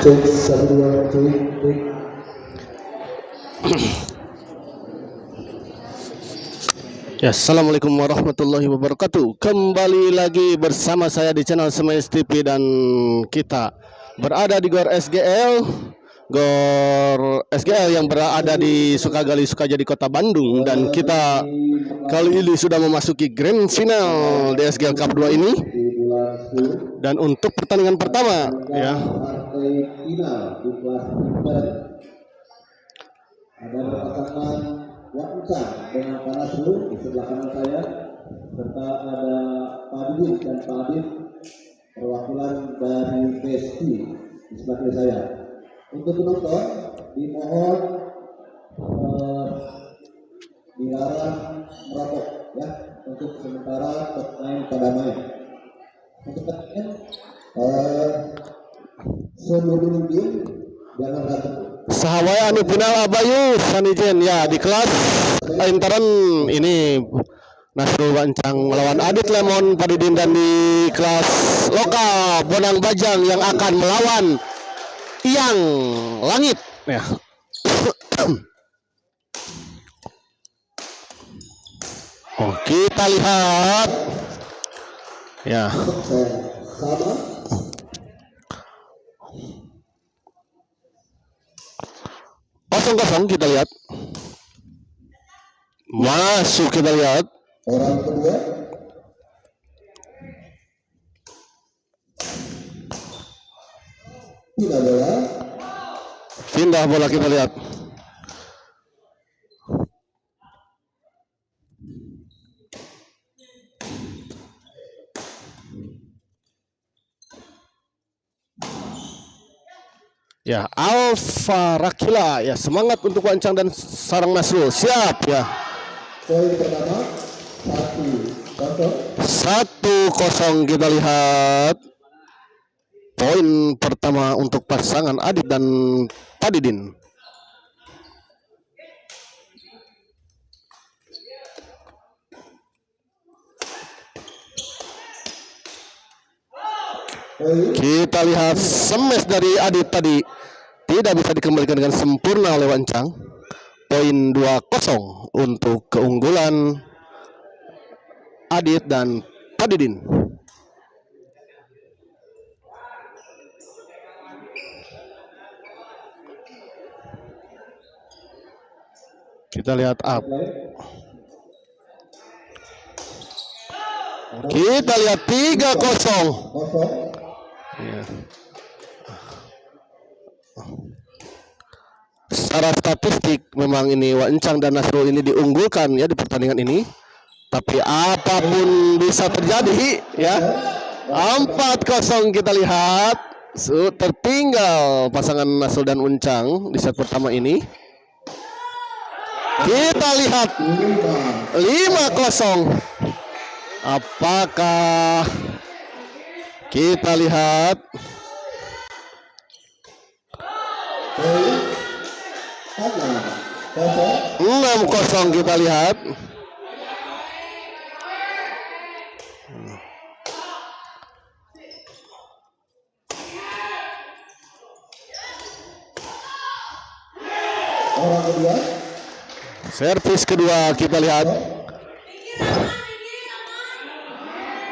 Cek 1 2 cek. Ya, assalamualaikum warahmatullahi wabarakatuh. Kembali lagi bersama saya di channel Semes TV dan kita berada di Gor SGL. Gor SGL yang berada di Sukagali Sukajadi Kota Bandung, dan kita kali ini sudah memasuki grand final di SGL Cup 2 ini. Dan untuk pertandingan pertama ya, ada pasangan Wancang dengan Pak Nasrul di sebelah kanan saya, serta ada Pak Didin dan Pak Adit perwakilan dari PSI di sebelah kiri saya. Untuk penonton dimohon dilarang merokok ya, untuk sementara pemain pada main. Untuk pertandingan seluruh tim jangan ragu. Sahawaya anu final Abayu Sanijen ya di kelas intern ini Nasrul Wancang melawan Adit Lemon Padidin, dan di kelas lokal Bonang Bajang yang akan melawan Iyang Langit ya. Oh, kita lihat ya. Kosong kita lihat. Masuk kita lihat. Orang kedua pindah bola kita lihat. Ya, Alfa Rakila ya, semangat untuk Wancang dan Sarang Nasrul, siap ya. Poin pertama 1-0 kita lihat. Poin pertama untuk pasangan Adit dan Padidin. Kita lihat smash dari Adit tadi tidak bisa dikembalikan dengan sempurna oleh Wancang. Poin 2-0 untuk keunggulan Adit dan Padidin. Kita lihat up. Kita lihat 3-0. Ya. Secara statistik memang ini Wancang dan Nasrul ini diunggulkan ya di pertandingan ini. Tapi apapun bisa terjadi ya. 4-0 kita lihat. Tertinggal pasangan Nasrul dan Uncang di set pertama ini. Kita lihat 5-0. Apakah kita lihat 6-0 kita lihat. orang kedua, Servis kedua kita lihat.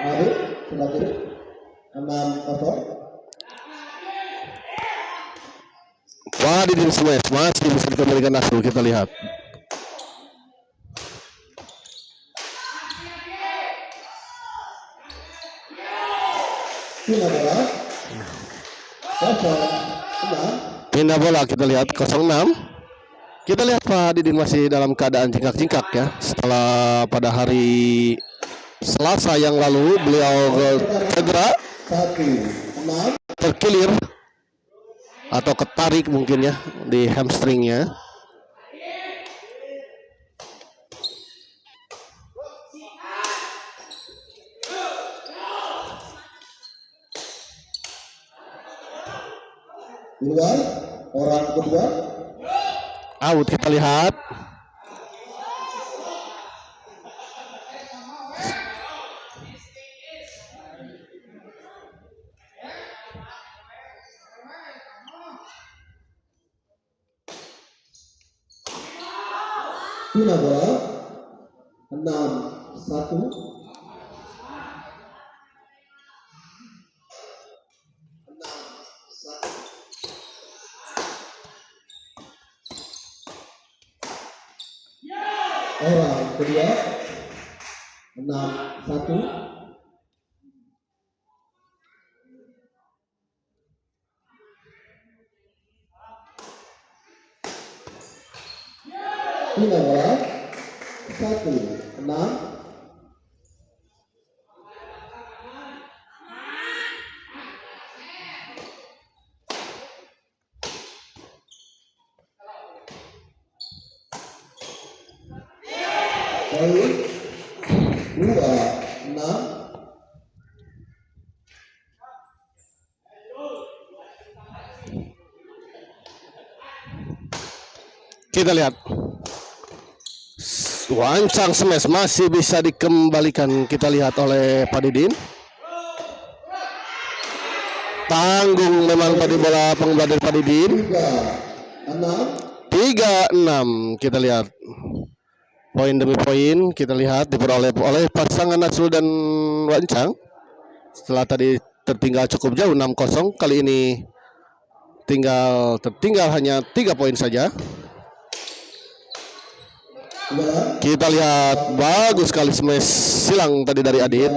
Adit sebelah kiri 6-0. Padidin smash masih bisa dikembalikan Nasrul, kita lihat. Pindah bola kita lihat 06. Kita lihat Pak Didin masih dalam keadaan cingkak-cingkak ya, setelah pada hari Selasa yang lalu beliau cedera, terkilir atau ketarik mungkin ya di hamstringnya. Luar orang kedua, Out kita lihat. Pina bola 6-1. Orang kedua 6-1. Pina bola 1-6. Poin 2-6. Kita lihat wancang smash masih bisa dikembalikan, kita lihat oleh Pak Didin. Tanggung memang tadi bola pengemban dari Pak Didin. 3-6. Kita lihat poin demi poin, kita lihat diperoleh oleh pasangan Nasrul dan Wancang. Setelah tadi tertinggal cukup jauh 6-0, kali ini tertinggal hanya 3 poin saja. Kita lihat bagus sekali smash silang tadi dari Adit.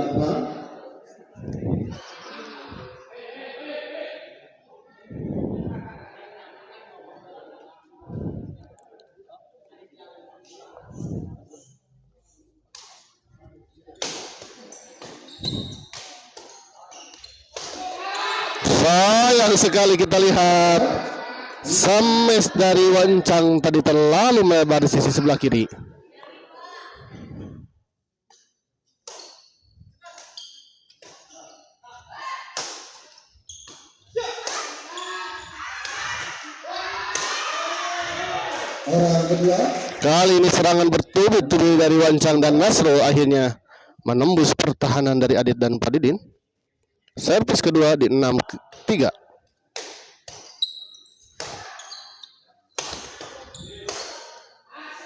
Sayang sekali, kita lihat smash dari Wancang tadi terlalu melebar di sisi sebelah kiri. Orang kedua Kali ini serangan bertubi-tubi dari Wancang dan Nasrul akhirnya menembus pertahanan dari Adit dan Pak Didin. Servis kedua di 6-3.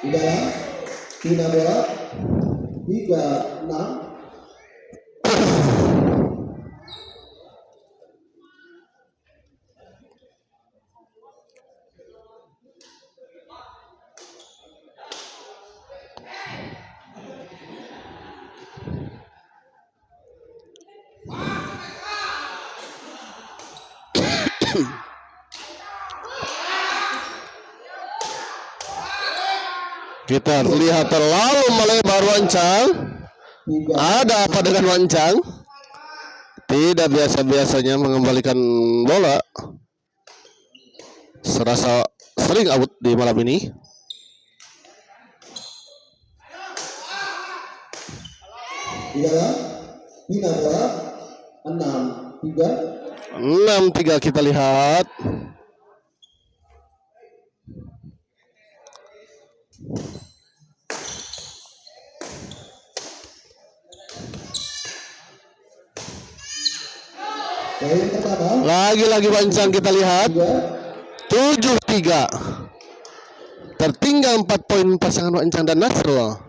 udara Pina bola 3-6. Kita lihat terlalu melebar Wancang. Ada apa dengan Wancang? Tidak biasa-biasanya mengembalikan bola. Serasa sering out di malam ini. Udara Pina bola 6-3. 6-3 kita lihat. Poin pertama Lagi-lagi Wancang kita lihat 7-3. Tertinggal 4 poin pasangan Wancang dan Nasrul.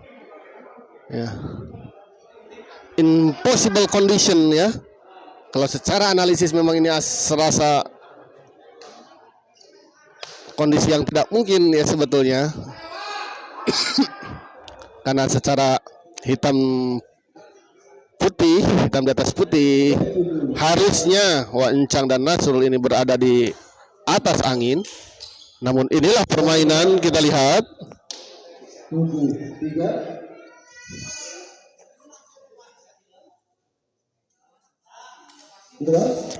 Ya. Impossible condition ya. Kalau secara analisis memang ini serasa kondisi yang tidak mungkin ya sebetulnya. Karena secara hitam di atas putih, harusnya Wancang dan Nasrul ini berada di atas angin. Namun inilah permainan, kita lihat. 7-3.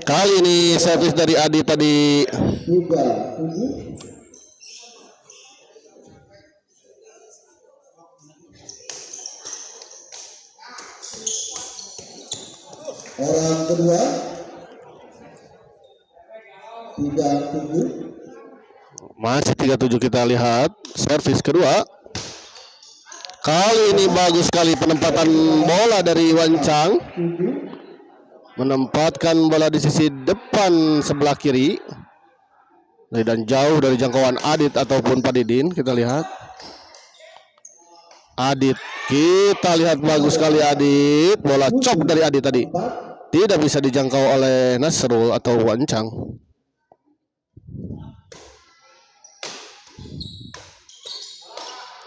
Kali ini servis dari Adi tadi 3-7. Orang kedua 3-7. masih 3-7 kita lihat servis kedua. Kali ini bagus sekali penempatan bola dari Wancang. Menempatkan bola di sisi depan sebelah kiri. Dan jauh dari jangkauan Adit ataupun Pak Didin, kita lihat. Adit. Kita lihat bagus sekali Adit. Bola chop dari Adit tadi. Tidak bisa dijangkau oleh Nasrul atau Wancang.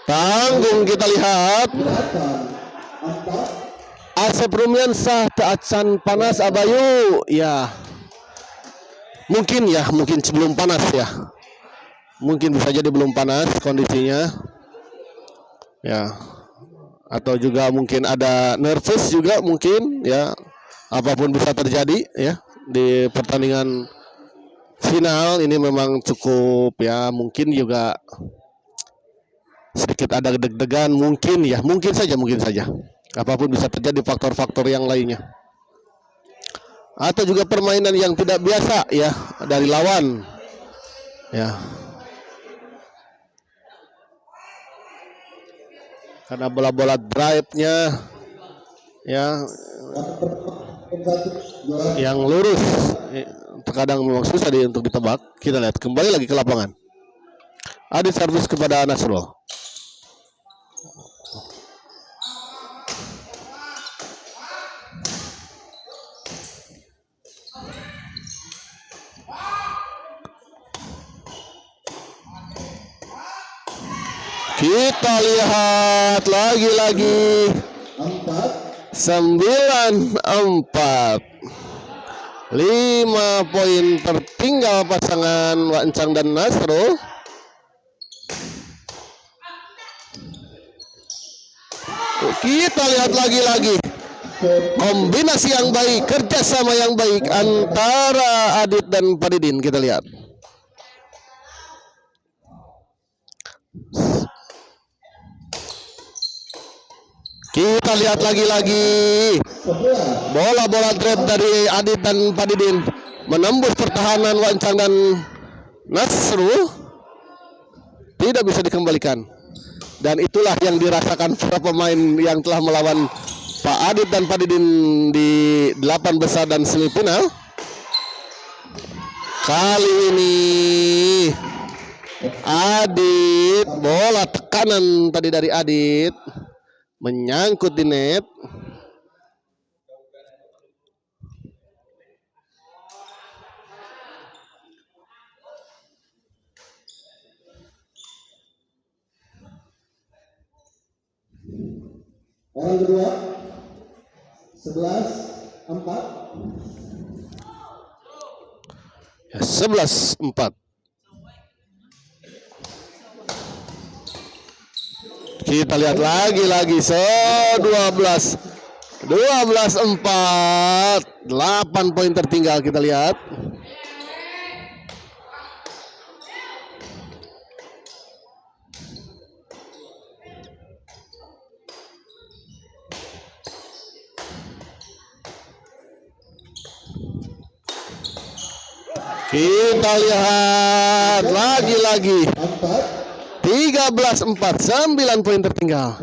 Tanggung kita lihat. Asep Rumiansah Taacan panas Abayu. Ya. Mungkin sebelum panas ya. Mungkin bisa jadi belum panas kondisinya. Ya. Atau juga mungkin ada nervous juga mungkin ya. Apapun bisa terjadi ya di pertandingan final ini memang cukup ya, mungkin juga sedikit ada deg-degan mungkin ya, mungkin saja. Apapun bisa terjadi, faktor-faktor yang lainnya. Atau juga permainan yang tidak biasa ya dari lawan. Ya. Karena bola-bola drive-nya ya yang lurus terkadang memang susah untuk ditebak. Kita lihat kembali lagi ke lapangan. Ada servis kepada Nasrul. Kita lihat lagi-lagi 9-4. 5 poin tertinggal pasangan Wancang dan Nasrul. Kita lihat lagi-lagi kombinasi yang baik, kerjasama yang baik antara Adit dan Padidin. Kita lihat. Kita lihat lagi-lagi bola-bola drive dari Adit dan Padidin menembus pertahanan Wancang dan Nasrul, tidak bisa dikembalikan. Dan itulah yang dirasakan para pemain yang telah melawan Pak Adit dan Padidin di 8 besar dan semifinal. Kali ini Adit, bola tekanan tadi dari Adit menyangkut di net. Orang kedua 11-4. Ya, 11-4. Kita lihat lagi-lagi 12-4. 8 poin tertinggal kita lihat. Kita lihat lagi-lagi 13-4, 9 poin tertinggal.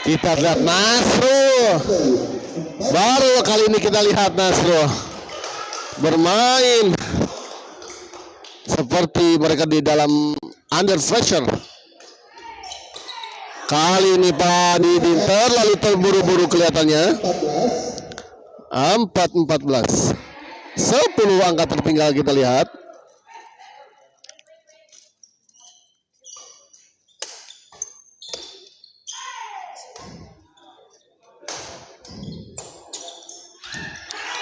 Kita lihat Nasrul. Baru kali ini kita lihat Nasrul bermain seperti mereka di dalam under pressure. Kali ini Pak Didin terlalu terburu-buru kelihatannya. 4-14. 10 angka tertinggal kita lihat.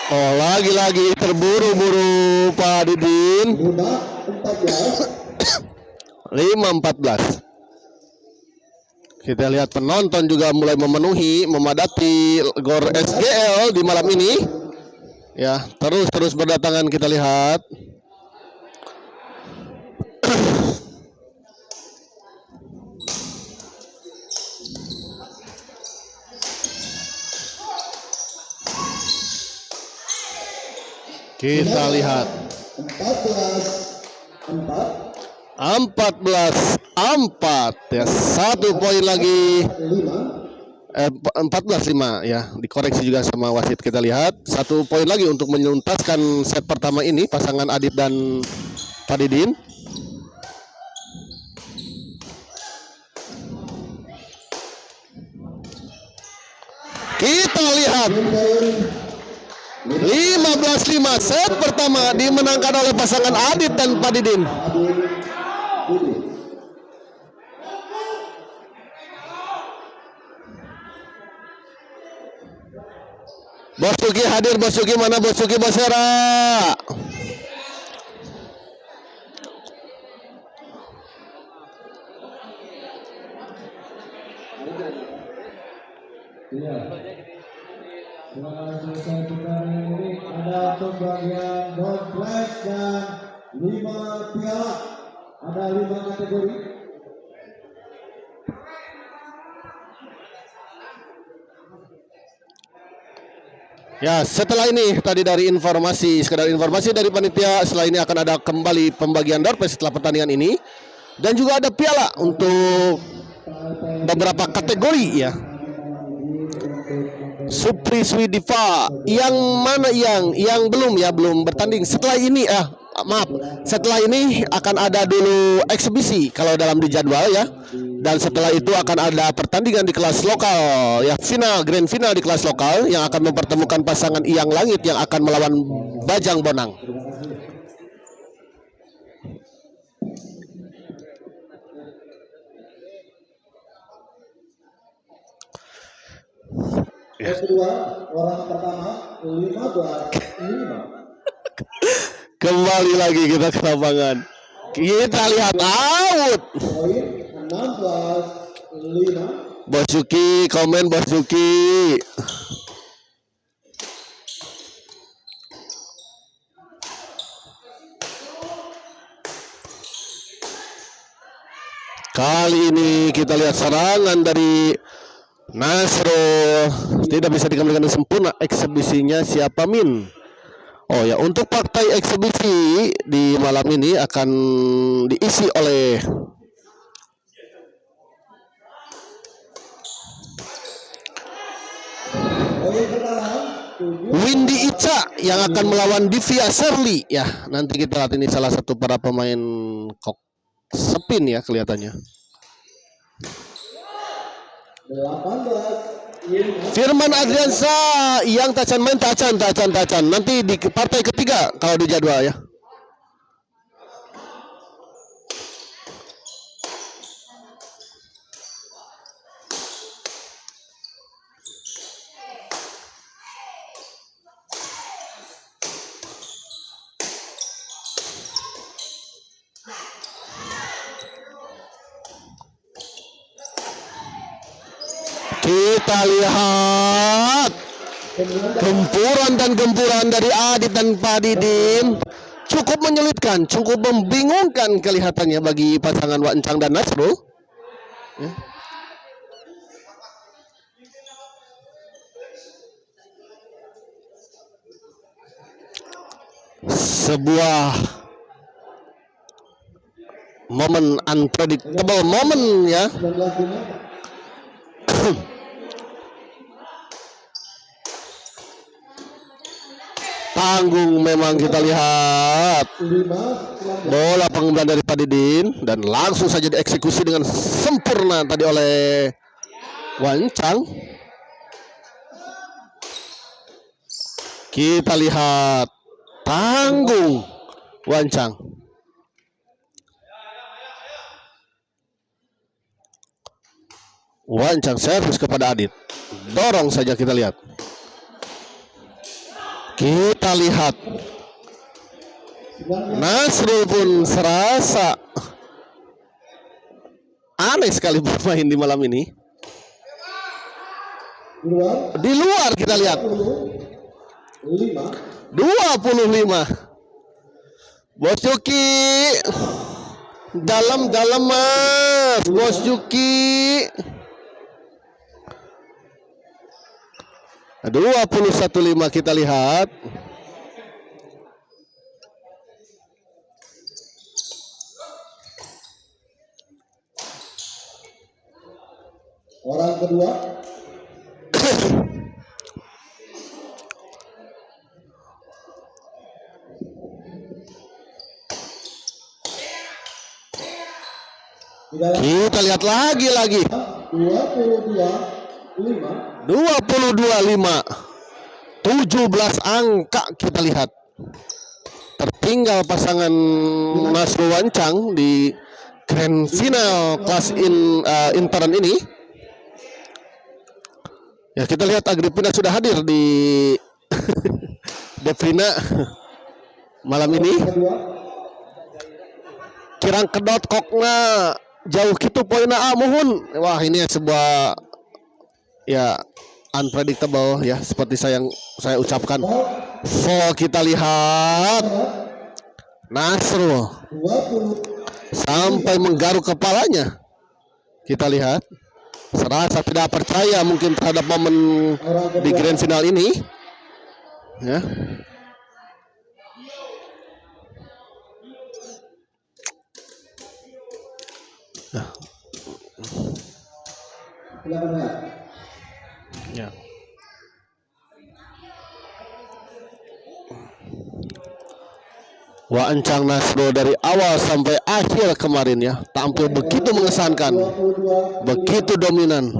Oh, lagi-lagi terburu-buru Pak Didin. 5-14. Kita lihat penonton juga mulai memadati GOR SGL di malam ini. Ya, terus berdatangan kita lihat. Kita lihat 14-4 ya, 1 poin lagi. 14-5 ya, dikoreksi juga sama wasit. Kita lihat 1 poin lagi untuk menuntaskan set pertama ini pasangan Adit dan Pak Didin. Kita lihat 15-5 set pertama dimenangkan oleh pasangan Adit dan Pak Didin. Bos Yuki hadir, Bos Yuki mana Bos Yuki Bosera? Iya. Selesai pertandingan ini ada pembagian door prize dan 5 piala. Ada 5 kategori. Ya, setelah ini tadi dari sekedar informasi dari panitia, setelah ini akan ada kembali pembagian door prize setelah pertandingan ini, dan juga ada piala untuk beberapa kategori ya. Supri Swidiva yang mana yang belum bertanding. Setelah ini setelah ini akan ada dulu eksibisi kalau dalam di jadwal ya, dan setelah itu akan ada pertandingan di kelas lokal ya, grand final di kelas lokal yang akan mempertemukan pasangan Iyang Langit yang akan melawan Bajang Bonang. Yang kedua, orang pertama 15-5. Kembali lagi kita ke lapangan. Kita lihat out. Poin 16-5. Bos Yuki, komen Bos Yuki. Kali ini kita lihat serangan dari Nasro, tidak bisa dikembalikan dengan sempurna. Eksibisinya siapa Min? Oh ya, untuk partai eksibisi di malam ini akan diisi oleh Windy Ica yang akan melawan Divya Shirley ya. Nanti kita lihat, ini salah satu para pemain kok sepin ya kelihatannya. 18. Firman Adriansa yang tacan main tacan. Nanti di partai ketiga kalau di jadwal ya. Kita lihat gempuran dari Adit dan Pak Didin, cukup menyulitkan, cukup membingungkan kelihatannya bagi pasangan Wancang dan Nasrul. Ya. Sebuah momen unpredictable momen ya. Tanggung memang, kita lihat bola pengembangan dari Pak Didin dan langsung saja dieksekusi dengan sempurna tadi oleh Wancang. Kita lihat tanggung Wancang. Wancang servis kepada Adit, dorong saja, kita lihat. Kita lihat Nasrul pun serasa aneh sekali bermain di malam ini. Di luar kita lihat 25. Bos Yuki dalam mas Bos Yuki 21-5. kita lihat. Orang kedua. Kita lihat lagi. 22-5. 22-5. 17 angka kita lihat. Tertinggal pasangan Nasrul Wancang di grand final kelas intern ini. Ya, kita lihat Agripina sudah hadir di Deprina malam ini. Kirang kedot kokna jauh gitu poinnya mohon. Wah, ini sebuah ya unpredictable ya, seperti yang saya ucapkan. Kita lihat Nasrul sampai menggaruk kepalanya. Kita lihat serasa tidak percaya mungkin terhadap momen di grand final ini ya. Ya. Wancang Nasrul dari awal sampai akhir kemarin ya, tampil begitu mengesankan, begitu dominan.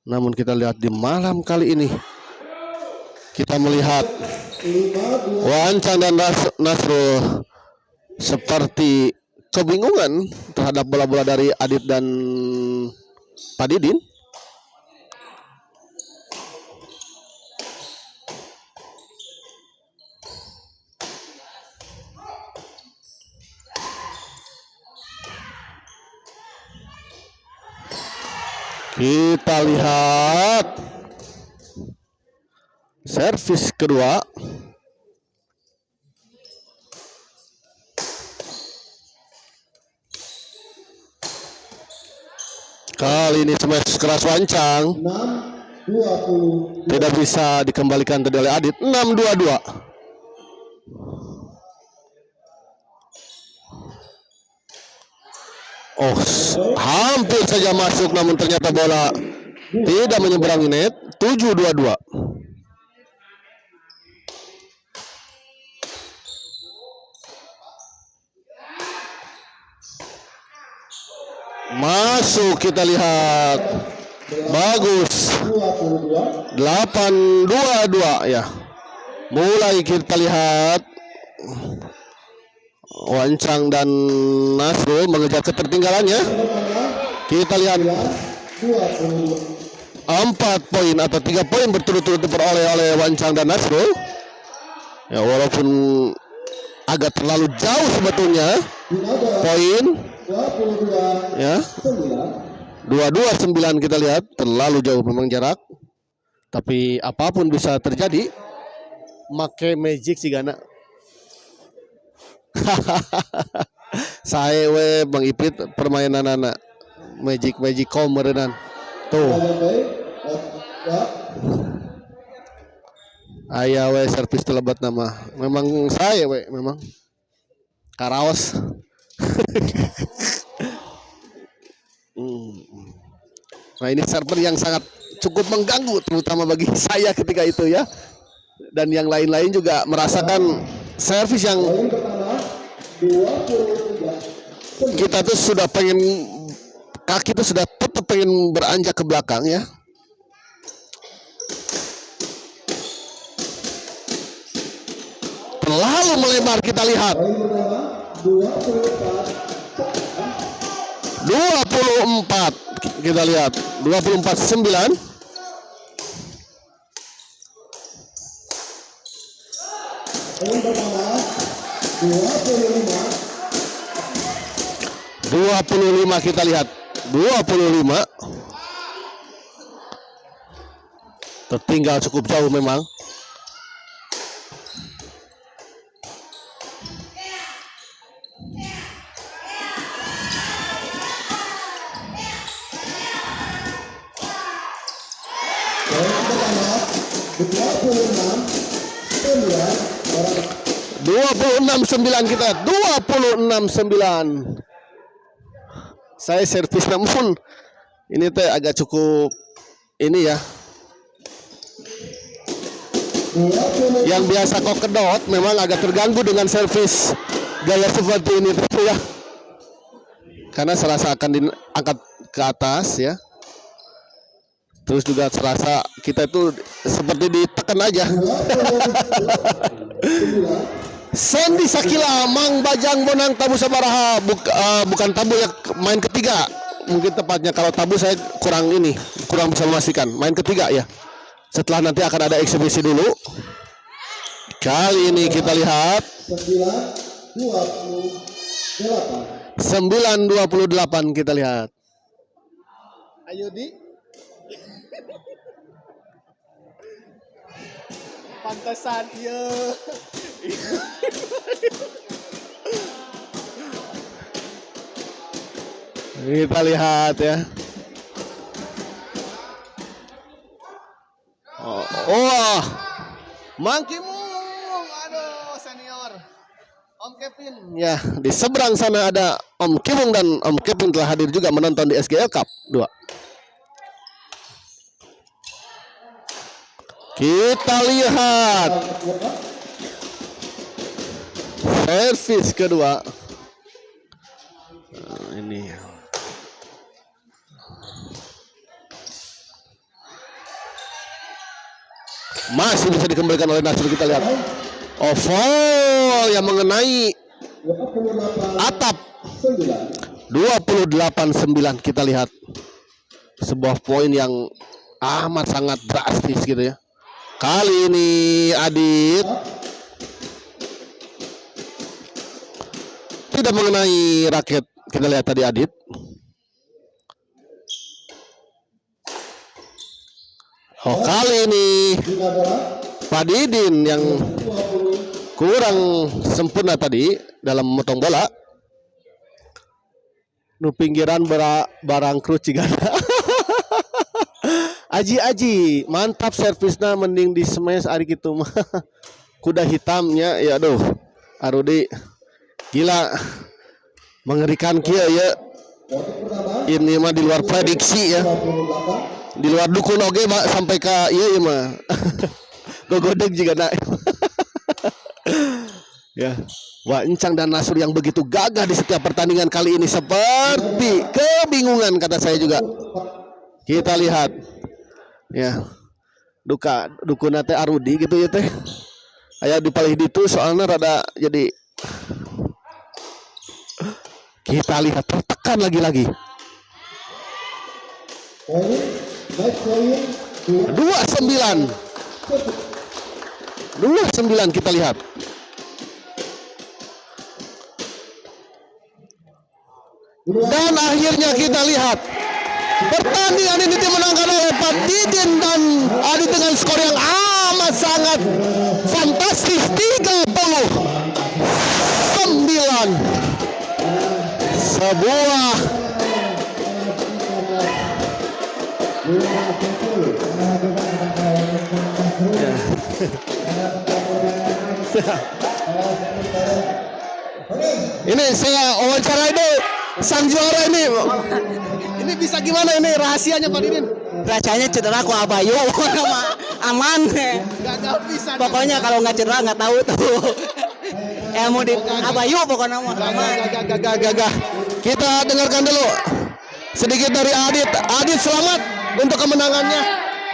Namun kita lihat di malam kali ini, kita melihat Wancang dan Nasrul seperti kebingungan terhadap bola-bola dari Adit dan Pak Didin. Kita lihat servis kedua. Kali ini smash keras Wancang. 6-20. Tidak bisa dikembalikan tadi oleh Adit. 6-22. Oh, hampir saja masuk, namun ternyata bola tidak menyeberangi net. 7-22. Masuk, kita lihat. Bagus. 8-22 ya. Mulai kita lihat Wancang dan Nasrul mengejar ketertinggalannya. Kita lihat 4 poin atau 3 poin berturut-turut diperoleh oleh Wancang dan Nasrul. Ya, walaupun agak terlalu jauh sebetulnya poin. Ya. 22-9 kita lihat, terlalu jauh memang jarak. Tapi apapun bisa terjadi. Make magic sih Gana. Saya Bang Ipit permainan anak magic komerenan tuh ayah servis telebat nama memang saya memang karaos. Nah, ini server yang sangat cukup mengganggu terutama bagi saya ketika itu ya, dan yang lain-lain juga merasakan servis yang kita tuh sudah pengen, kaki tuh sudah tetap pengen beranjak ke belakang ya. Terlalu melebar, kita lihat 24 kita lihat 24-9. 25 kita lihat 25 tertinggal cukup jauh memang. Orang 26-9 kita 26-9. Saya servis namun Ini teh agak cukup ini ya. Yang biasa kok kedot memang agak terganggu dengan servis gaya seperti ini tuh ya. Karena serasa akan diangkat ke atas ya. Terus juga serasa kita itu seperti ditekan aja. Sandy Sakila, Mang Bajang Bonang Tabu Sabaraha, bukan tabu ya, main ketiga. Mungkin tepatnya, kalau tabu saya kurang bisa memastikan. Main ketiga ya. Setelah nanti akan ada eksibisi dulu. Kali ini kita lihat 9:28 kita lihat. Ayo di. Pantesan ya. Kita lihat ya. Oh, Mang Kimung, aduh senior. Om Kevin. Ya, di seberang sana ada Om Kimung dan Om Kevin telah hadir juga menonton di SGL Cup 2. Kita lihat servis kedua. Nah, ini masih bisa dikembalikan oleh Nasr. Kita lihat oval yang mengenai atap. 28-9. Kita lihat sebuah poin yang amat sangat drastis gitu ya. Kali ini Adit tidak mengenai raket. Kita lihat tadi Adit. Oh, kali ini Pak Didin yang kurang sempurna tadi dalam memotong bola. Nu pinggiran barang krucigana. Aji mantap servisnya, mending di smash ari gitu mah. Kuda hitamnya ya, aduh Arudi gila mengerikan kia ya. Ini mah di luar prediksi ya, di luar dukun oge sampai ke iya mah. Gogodeg juga naik. Ya, wah Encang dan Nasur yang begitu gagah di setiap pertandingan kali ini seperti kebingungan kata saya juga. Kita lihat ya, dukun teh Arudi gitu ya teh. Aya dipalih ditu soalnya rada jadi. Kita lihat tertekan lagi-lagi. 29 kita lihat. Dan akhirnya kita lihat pertandingan ini dimenangkan oleh Pak Didin dan Adit dengan skor yang amat sangat fantastis, 30-9. Sebuah ini saya wawancara itu sang juara ini bisa gimana ini rahasianya Pak Didin? Rahasianya cedera ku Abayu aman. Gak bisa. Pokoknya kalau nggak cedera nggak tahu tuh. Mau di Abayu pokoknya mah aman. Gagah. Kita dengarkan dulu sedikit dari Adit. Adit, selamat untuk kemenangannya.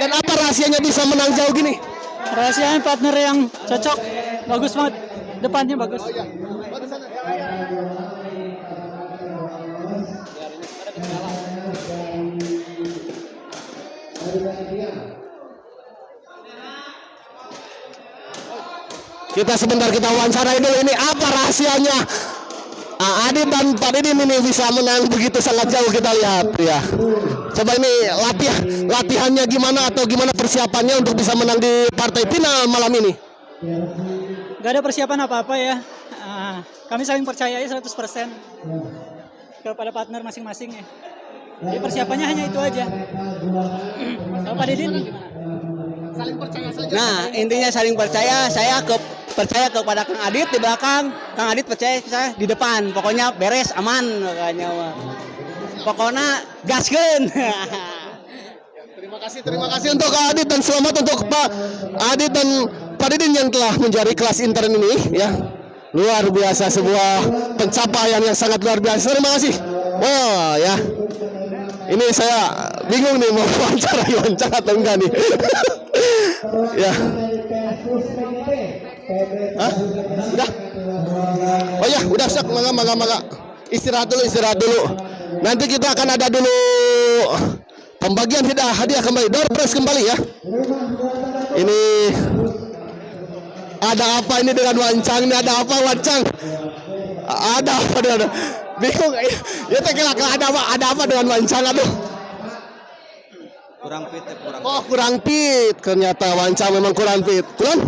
Dan apa rahasianya bisa menang jauh gini? Rahasianya partner yang cocok, bagus banget, depannya bagus. Kita sebentar kita wawancarai dulu ini apa rahasianya Adit dan Pak Didin ini bisa menang begitu sangat jauh. Kita lihat ya. Coba ini latihannya gimana atau gimana persiapannya untuk bisa menang di partai final malam ini? Gak ada persiapan apa-apa ya. Kami saling percaya 100% kepada partner masing-masing ya. Jadi persiapannya hanya itu aja. Kalau Pak Didin gimana? Saling percaya saja. Nah, intinya saling percaya. Saya percaya kepada Kang Adit di belakang, Kang Adit percaya saya di depan. Pokoknya beres, aman makanya. Pokoknya gaskeun. Terima kasih untuk Kak Adit dan selamat untuk Pak Adit dan Pak Didin yang telah menjadi kelas intern ini ya. Luar biasa, sebuah pencapaian yang sangat luar biasa. Terima kasih. Wah ya. Ini saya bingung nih mau wawancara atau enggak nih. Ya. Hah? Udah. Oh ya, udah sak, mangga. Istirahat dulu. Nanti kita akan ada dulu pembagian hadiah kembali, door prize kembali ya. Ini ada apa ini dengan Wancang? Ini ada apa Wancang? Ada apa? Bingung. Ya teh ada apa dengan Wancang? Aduh. Kurang fit. Ternyata Wancang memang kurang fit. Tuan?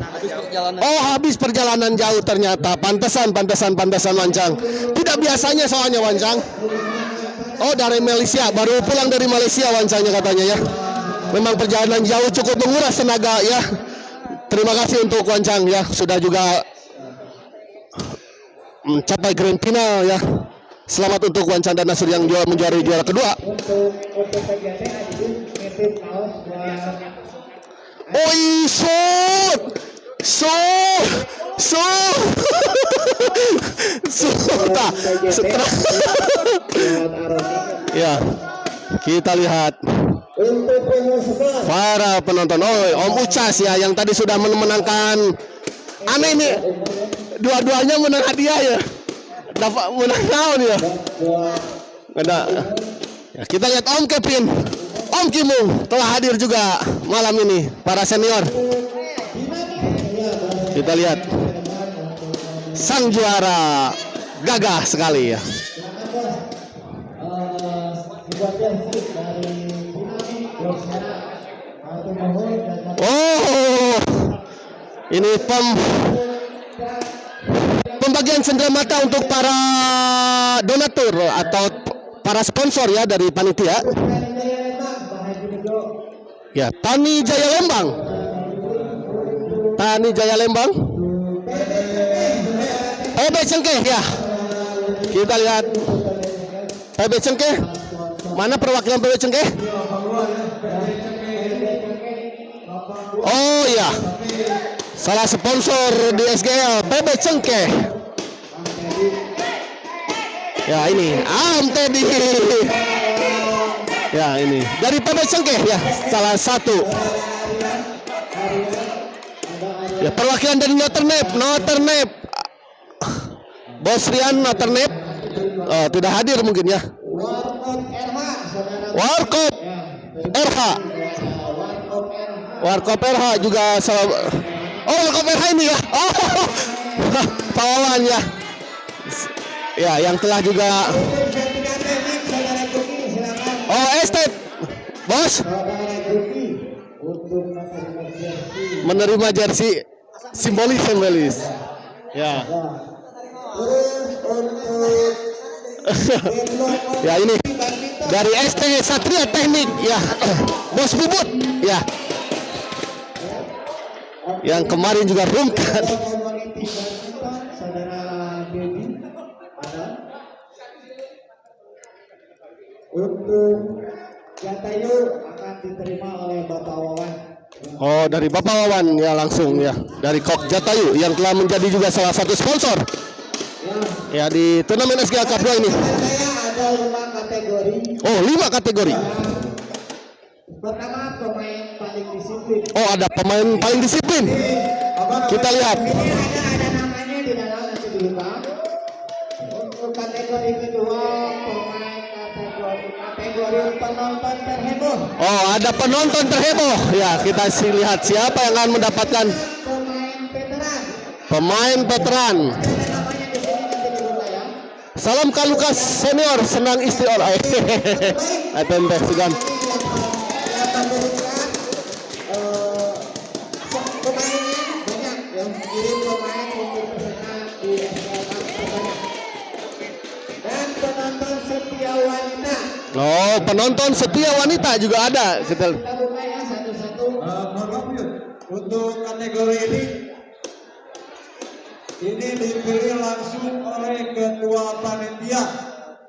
Habis perjalanan jauh ternyata. Pantesan Wancang. Tidak biasanya soalnya Wancang. Oh, dari Malaysia, baru pulang dari Malaysia Wancangnya katanya ya. Memang perjalanan jauh cukup menguras tenaga ya. Terima kasih untuk Wancang ya, sudah juga mencapai grand final ya. Selamat untuk Wancang dan Nasir yang menjuarai juara kedua. Oi, ya, kita lihat para penonton. Om Ucas ya yang tadi sudah memenangkan. Aneh ini, dua-duanya menang hadiah ya. Dapat menang naon ya. Ada. Ya, kita lihat Om Kevin, Om Kimung telah hadir juga malam ini para senior. Kita lihat sang juara gagah sekali ya. Oh, ini pembagian cenderamata untuk para donatur atau para sponsor ya dari panitia. Ya, Tani Jaya Lembang. PB Cengkeh ya. Kita lihat PB Cengkeh. Mana perwakilan PB Cengkeh? Oh iya. Salah sponsor di SGL PB Cengkeh. Ya ini Am Teddy. Ya ini dari PB Cengkeh ya, salah satu. Ya perwakilan dari Noternep. Bos Rian Noternep. Oh, tidak hadir mungkin ya. Warkop RH juga salah. Oh, Warkop RH ini ya. Oh, pawawan ya. Ya, yang telah juga. Oh, estate, bos. Menerima jersey simbolis. Ya. Ya ini dari ST Satria Teknik ya. Bos Bubut ya. Yang kemarin juga rungkat. Untuk Jatayu akan diterima oleh Bapak Wawan. Oh, dari Bapak Wawan ya langsung ya. Dari Kok Jatayu yang telah menjadi juga salah satu sponsor. Ya di turnamen SGL Cup 2 ini. Ada 5 kategori. Oh, 5 kategori. Pertama pemain paling disiplin. Oh, ada pemain paling disiplin. Kita lihat. Ini ada namanya di dalam nanti dibuka. Untuk kategori kedua pemain kategori penonton terheboh. Oh, ada penonton terheboh. Ya, kita lihat siapa yang akan mendapatkan pemain veteran. Salam Kak Lukas senior senang istri orang. Atende sugan. Pemainnya banyak yang kirim pemain untuk peserta di dan penonton setia wanita. Oh, penonton setia wanita juga ada. Kita buka ya satu-satu. Untuk kategori ini dipilih langsung oleh ketua panitia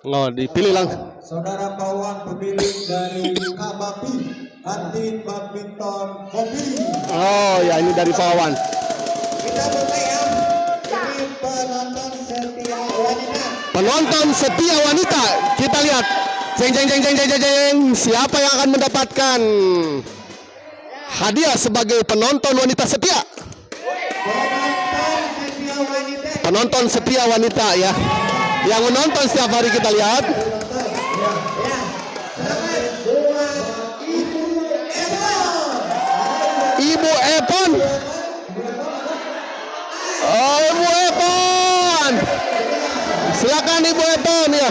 Oh, dipilih lang. Saudara Pawan pemilik dari Kabapi, atlet badminton hobi. Oh ya, ini dari Pawan. Kita buka ya. Ini penonton setia wanita. Penonton setia wanita. Kita lihat. Jeng jeng jeng jeng jeng jeng jeng. Siapa yang akan mendapatkan hadiah sebagai penonton wanita setia? Penonton setia wanita. Penonton setia wanita ya. Yang menonton setiap hari kita lihat. Ibu Epon. Oh, Ibu Epon. Silakan Ibu Epon ya.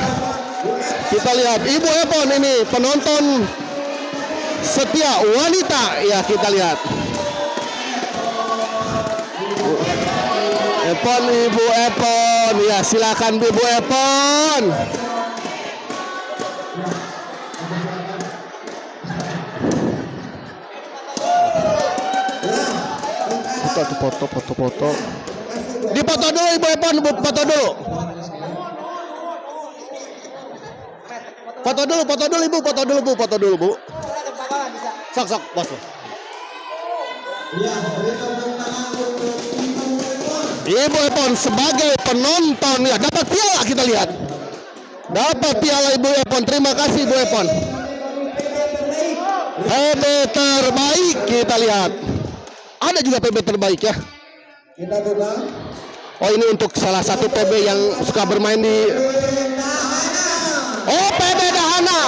Kita lihat Ibu Epon ini penonton setia wanita ya, kita lihat. Epon, Ibu Epon ya, silakan Ibu Epon. Foto. Dipoto dulu Ibu Epon, foto dulu. Foto dulu Ibu, foto dulu Bu. Sok, bos. Ibu Epon sebagai penonton ya, dapat piala, kita lihat. Dapat piala Ibu Epon. Terima kasih Ibu Epon. PB terbaik, kita lihat. Ada juga PB terbaik ya. Kita buka. Oh, ini untuk salah satu PB yang suka bermain di. Oh, PB Dahana.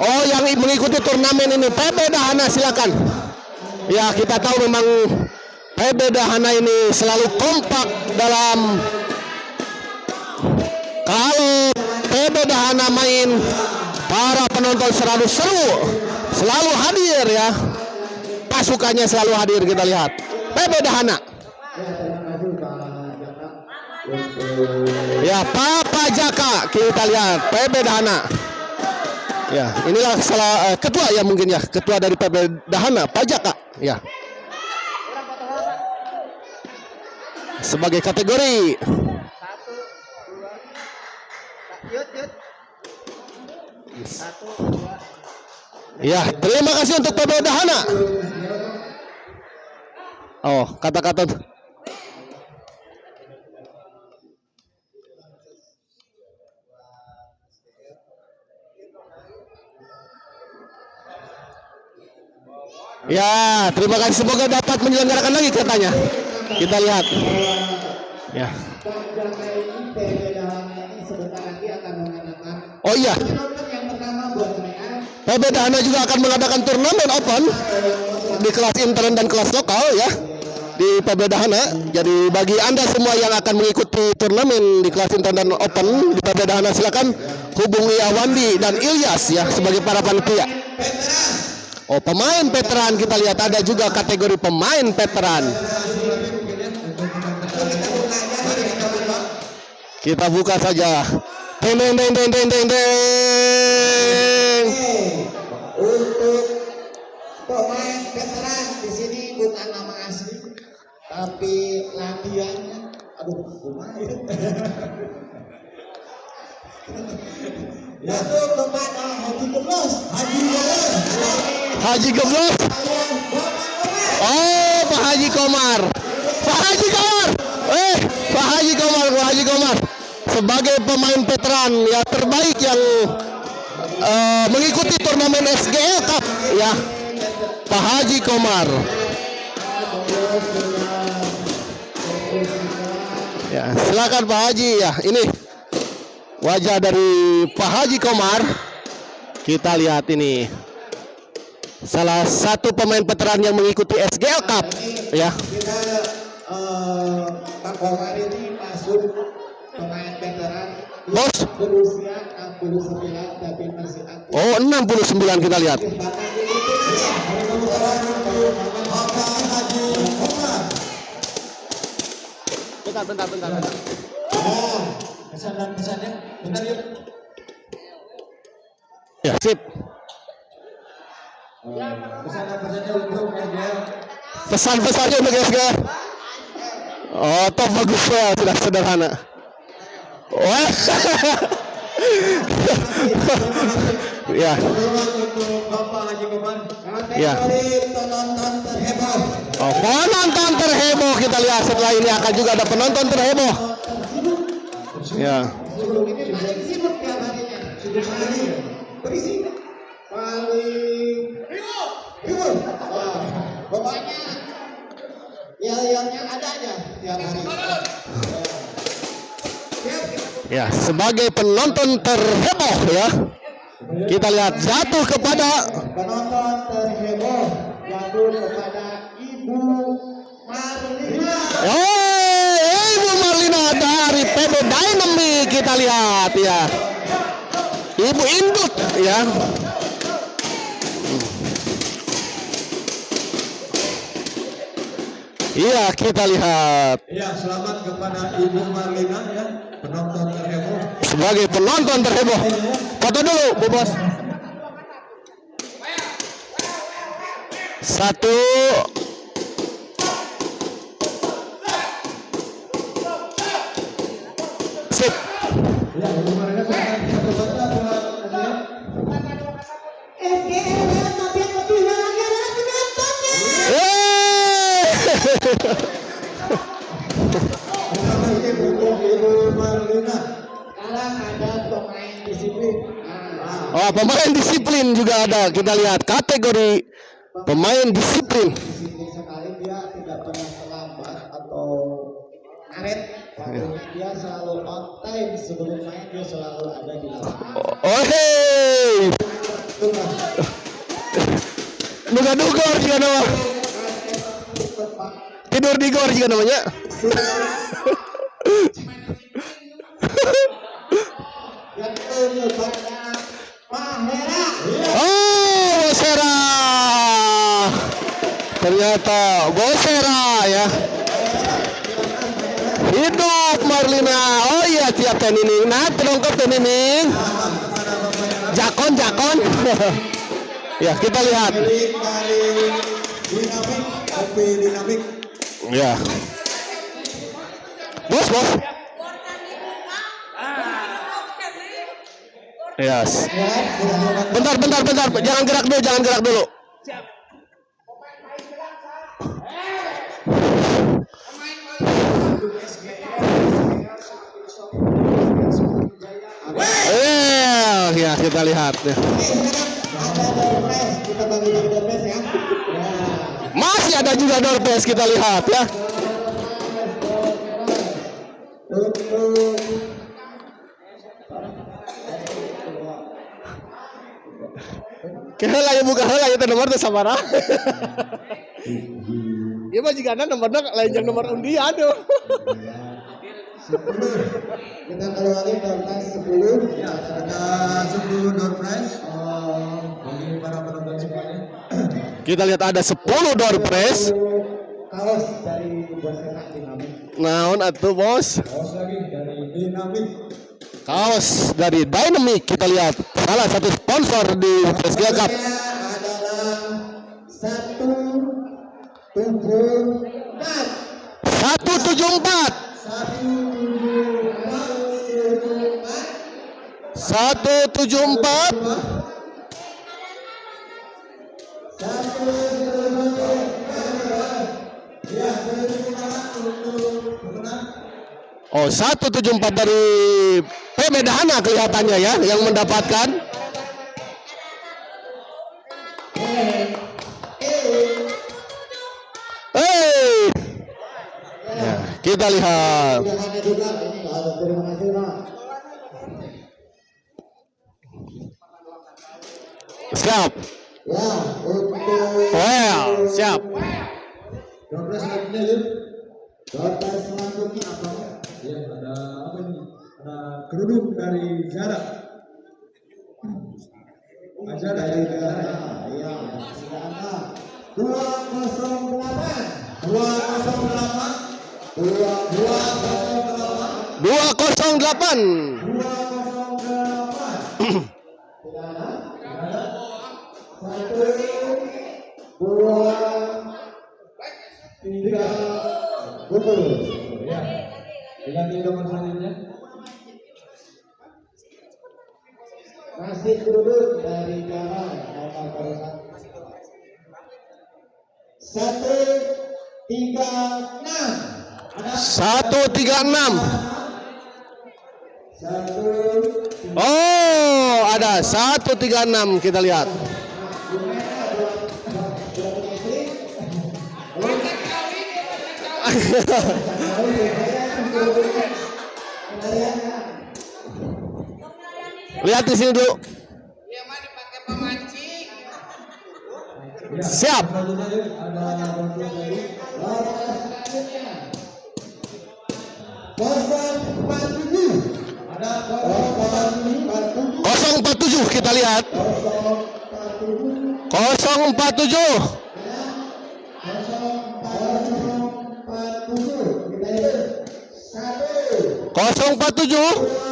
Oh, yang mengikuti turnamen ini PB Dahana, silakan. Ya, kita tahu memang PB Dahana ini selalu kompak dalam. Kalau PB Dahana main, para penonton selalu seru, selalu hadir ya. Pasukannya selalu hadir, kita lihat. PB Dahana. Ya, Papa Jaka, kita lihat PB Dahana. Ya, inilah salah ketua ya, mungkin ya, ketua dari PB Dahana, Pak Jaka. Ya. Sebagai kategori. Ya, terima kasih untuk PB Dahana. Oh, kata-kata. Ya, terima kasih, semoga dapat menyelenggarakan lagi katanya. Kita lihat. Ya. Oh iya. PB Dahana juga akan mengadakan turnamen open di kelas intern dan kelas lokal ya. Di PB Dahana. Jadi bagi Anda semua yang akan mengikuti turnamen di kelas intern dan open di PB Dahana, silakan hubungi Awandi dan Ilyas ya sebagai para panitia. Oh, pemain veteran, kita lihat ada juga kategori pemain veteran. Kita buka saja. Deng. Untuk pemain veteran di sini bukan nama asli, tapi latihannya, aduh, lumayan. Yaitu kepada Haji Geblos. Oh, Pak Haji Komar. Pak Haji Komar. Sebagai pemain veteran ya terbaik yang mengikuti turnamen SGL Cup ya. Pak Haji Komar. Ya, silakan Pak Haji ya. Ini wajah dari Pak Haji Komar. Kita lihat ini. Salah satu pemain veteran yang mengikuti SGL Cup ya. Kita Pak Komar ini masuk pemain veteran Bos. berusia 69 tapi masih aktif. Oh, 69 kita lihat. Bentar. Pesanan-pesannya bentar yuk. Ya, sip. Pesanan-pesannya untuk SGL. Pesan-pesannya untuk SGL. Oh, top, bagus ya, sudah sederhana. Wah. Ya. Untuk Bapak Haji Koman. Ya. Penonton terheboh. Oh, penonton terheboh kita lihat setelah ini akan juga ada penonton terheboh. Ya. Sebelum ini paling sibuk tiap harinya. Sibuk sekali. Berisi. Paling ribut. Pokoknya yel-yelnya ada aja tiap hari. Ya, sebagai penonton terheboh ya. Kita lihat jatuh kepada Penonton terheboh jatuh kepada Ibu Marlina. oh, Ibu Marlina dari PB Dynamic kita lihat ya. Ibu Indut ya. Iya, kita lihat Ya, selamat kepada Ibu Marlina ya, penonton terheboh. sebagai penonton terheboh. Foto dulu, Bu Bos. Satu. Sip. Ya, Ibu Marlina silakan satu baca buat SGL tapi yang lebih lagi adalah penontonnya. Pertama ini untuk Ibu Marlina. Sekarang ada pemain disiplin. Oh, pemain disiplin juga ada. Kita lihat kategori pemain disiplin. Disiplin sekali, dia tidak pernah terlambat atau ngaret. Tapi dia selalu on time, sebelum main dia selalu ada di lapangan. Oh, hey. Duga-duga juga nama. Tidur di gor juga namanya. Yang keempat Mahera. Oh, Bosera. Ternyata Bosera ya. Hidup Marlina. Oh iya, siap Tenining. Nah, penongkap Tenining. Jakon. Ya, kita lihat. Milik dari Dinamik, kopi Dinamik. Ya. Bos. Yes. Bentar. Jangan gerak dulu. Ya kita lihat. Ada door prize, kita bagi-bagi door prize ya. Masih ada juga door prize kita lihat ya. Keheula buka heula itu nomor teh sabaraha. Ieu mah jigana nomorna lain jeung nomor undian tuh. Kita keluarin door prize 10. Ya, ada 10 door prize bagi para penonton semuanya. Kita lihat ada 10 door prize. Kaos dari Bosera Dinamik. Naon atuh bos? Kaos lagi dari Dinamik. Kaos dari Dynamic kita lihat salah satu sponsor di PSG Cup. Adalah 174. Oh, 174 dari PB Dahana kelihatannya ya yang mendapatkan. Ya, kita lihat. Terima kasih Pak. Siap. Ya, untuk Well, siap. Door prize selanjutnya yuk. door prize selanjutnya apa? Ya, ada apa ini? Ada kerudung dari Zara. Aja dari Zara. Ya, sudah ada 208. 208. Betul. Ya. Diganti nomor selanjutnya. Nasi kerudung dari Jawa nomor barusan 136. Ada 136. 1. Oh, ada 136 kita lihat. Lihat di sini dulu. Siap. Ada 047 kita lihat. 047. 047.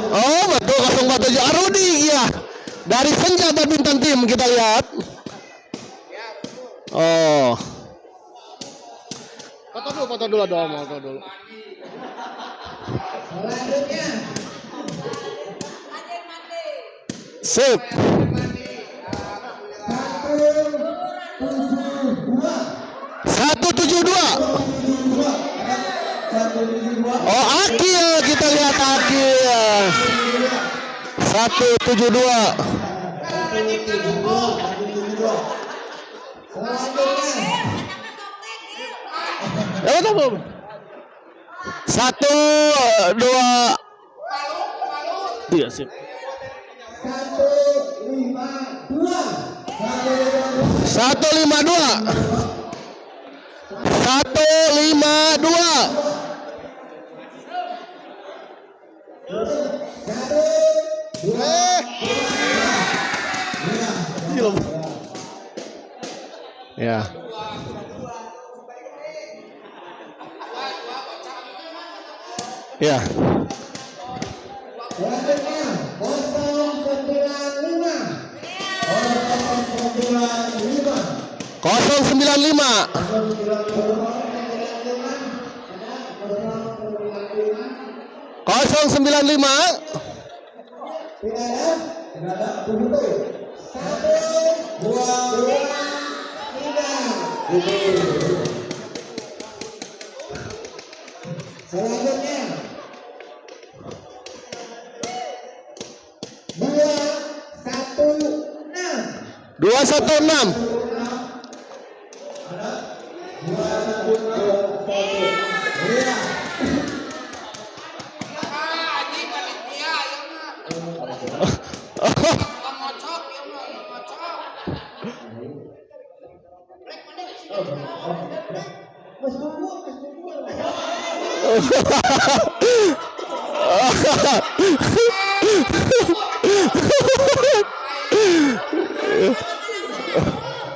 Oh betul 047 Arudi ya. Dari Senja Badminton Team kita lihat. Oh. Foto dulu dong, foto dulu. Selanjutnya Sip. 172. Oh Akil, kita lihat Akil. 172. Ya betul. 1, 2. Iya sip. 152. 152. Ya. Ya. Selanjutnya 095. tidak ada tunggu 1, 2, 3. Selanjutnya 216.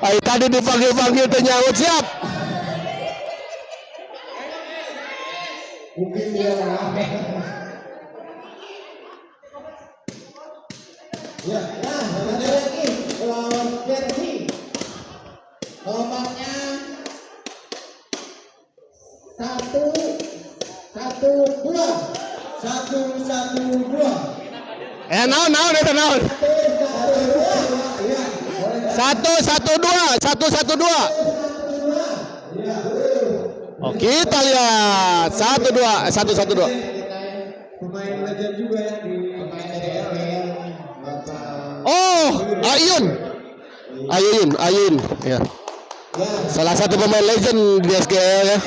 Ay, tadi dipanggil-panggil ternyawut siap. mungkin dia ya, ada lagi lawan Jersey nomornya 112. Naon itu naon. 112. Oh, kita lihat 112. Pemain legend juga ya di pemain DRL. Oh, Ayun. Ya. Salah satu pemain legend di SGL ya.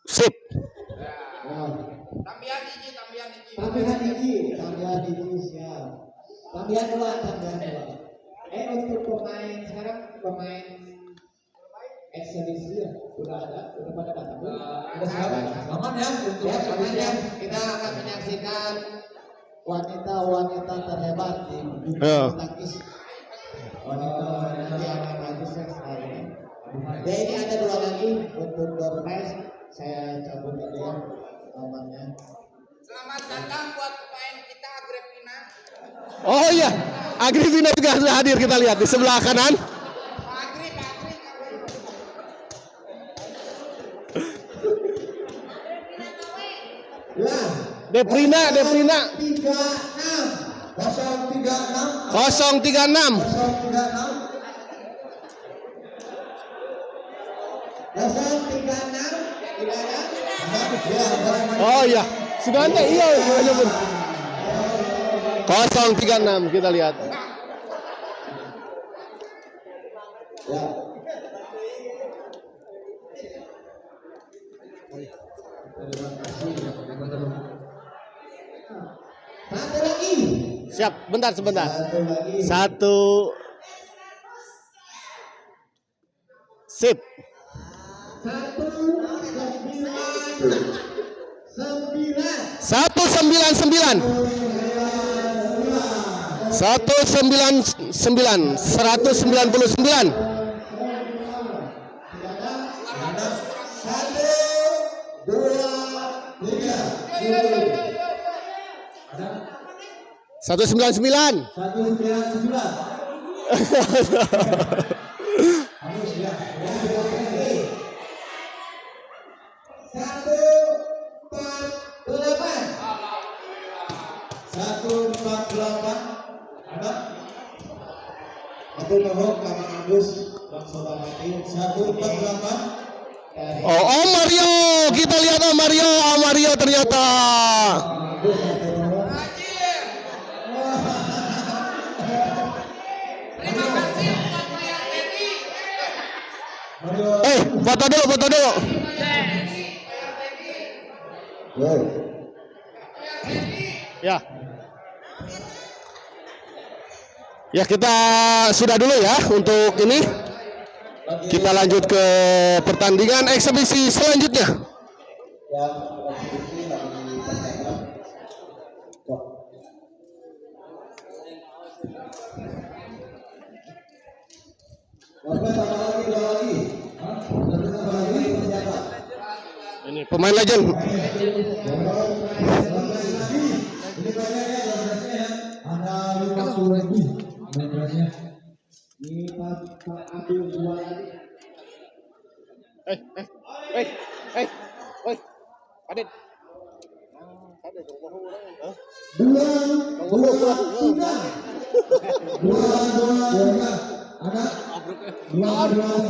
Sip. Tambahan hiji siap. Tambahan dua. Untuk pemain sekarang pemain eksebisi udah pada datang. Aman ya, aman ya. Kita akan menyaksikan wanita terhebat di dunia tangkis. Wanita yang maju sekali. Ya ini ada dua lagi untuk door prize. Saya cabut aja ya nomornya. Selamat datang buat pemain kita Agripina. Oh iya, Agripina juga sudah hadir, kita lihat di sebelah kanan. Ya. Deprina. 36 036 Oh iya, sudah ada. Iya, benar. 036 kita lihat. Ya. Satu lagi. Siap, sebentar. Satu lagi. Satu. Sip. 199. 199. 199. 148. Aku mohon Kang Agus langsung mati 148. Oh, Mario, kita lihat Mario ternyata. Terima kasih buat Mayor Teddy. Foto dulu. Ya. Ya, kita sudah dulu ya untuk ini. Kita lanjut ke pertandingan eksebisi selanjutnya. Yang eksebisi lagi pertandingan. Dua lagi. Ini pemain legend. Ini banyaknya ada 50.000 beresnya. Ini Pak ambil dua lagi. Adit. Dua. Ada. Dua.